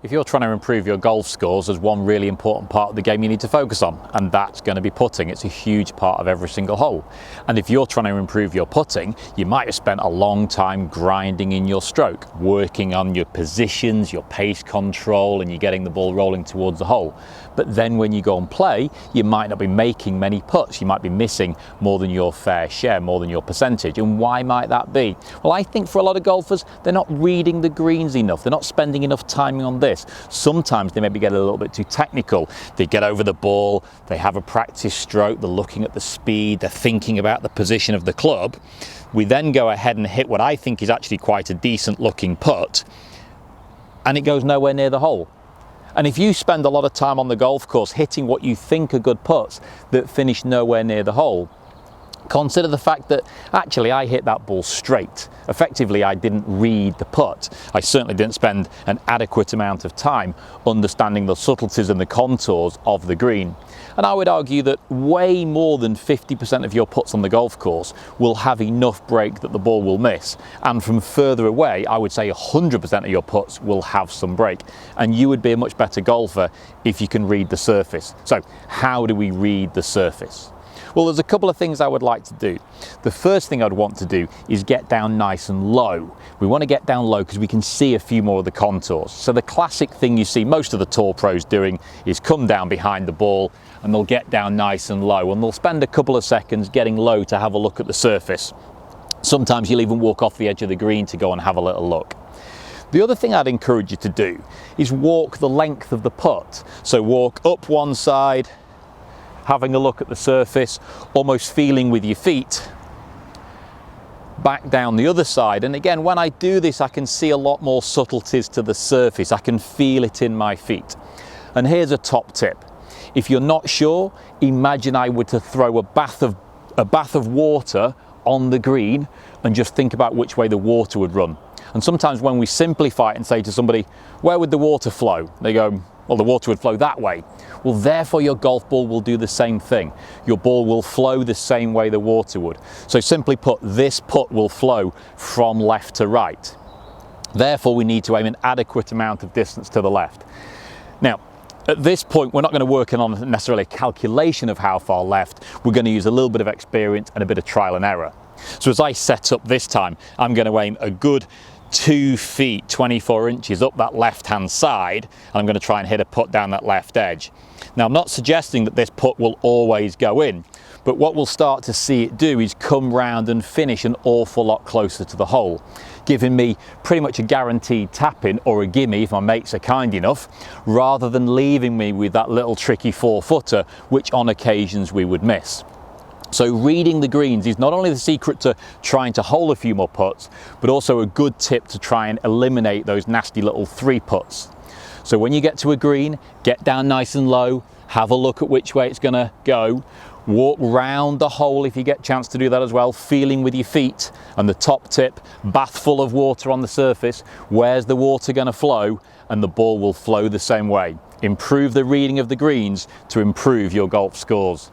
If you're trying to improve your golf scores, there's one really important part of the game you need to focus on, and that's going to be putting. It's a huge part of every single hole. And if you're trying to improve your putting, you might have spent a long time grinding in your stroke, working on your positions, your pace control, and you're getting the ball rolling towards the hole. But then when you go and play, you might not be making many putts. You might be missing more than your fair share, more than your percentage. And why might that be? Well, I think for a lot of golfers, they're not reading the greens enough. They're not spending enough time on this. Sometimes they maybe get a little bit too technical. They get over the ball, they have a practice stroke, they're looking at the speed, they're thinking about the position of the club. We then go ahead and hit what I think is actually quite a decent looking putt, and it goes nowhere near the hole. And if you spend a lot of time on the golf course hitting what you think are good putts that finish nowhere near the hole, consider the fact that actually I hit that ball straight. Effectively, I didn't read the putt. I certainly didn't spend an adequate amount of time understanding the subtleties and the contours of the green. And I would argue that way more than 50% of your putts on the golf course will have enough break that the ball will miss. And from further away, I would say 100% of your putts will have some break. And you would be a much better golfer if you can read the surface. So how do we read the surface? Well, there's a couple of things I would like to do. The first thing I'd want to do is get down nice and low. We want to get down low because we can see a few more of the contours. So the classic thing you see most of the tour pros doing is come down behind the ball and they'll get down nice and low and they'll spend a couple of seconds getting low to have a look at the surface. Sometimes you'll even walk off the edge of the green to go and have a little look. The other thing I'd encourage you to do is walk the length of the putt. So walk up one side, having a look at the surface, almost feeling with your feet, back down the other side. And again, when I do this, I can see a lot more subtleties to the surface. I can feel it in my feet. And here's a top tip. If you're not sure, imagine I were to throw a bath of water on the green and just think about which way the water would run. And sometimes when we simplify it and say to somebody, where would the water flow? They go, well, the water would flow that way. Well, therefore your golf ball will do the same thing. Your ball will flow the same way the water would. So simply put, this putt will flow from left to right. Therefore, we need to aim an adequate amount of distance to the left. Now, at this point, we're not going to work on necessarily a calculation of how far left. We're going to use a little bit of experience and a bit of trial and error. So as I set up this time, I'm going to aim a good 2 feet 24 inches up that left hand side, and I'm going to try and hit a putt down that left edge. Now, I'm not suggesting that this putt will always go in, but what we'll start to see it do is come round and finish an awful lot closer to the hole, giving me pretty much a guaranteed tap in or a gimme if my mates are kind enough, rather than leaving me with that little tricky 4-footer, which on occasions we would miss. So reading the greens is not only the secret to trying to hole a few more putts, but also a good tip to try and eliminate those nasty little 3 putts. So when you get to a green, get down nice and low, have a look at which way it's going to go, walk round the hole if you get a chance to do that as well, feeling with your feet. And the top tip, bath full of water on the surface, where's the water going to flow? And the ball will flow the same way. Improve the reading of the greens to improve your golf scores.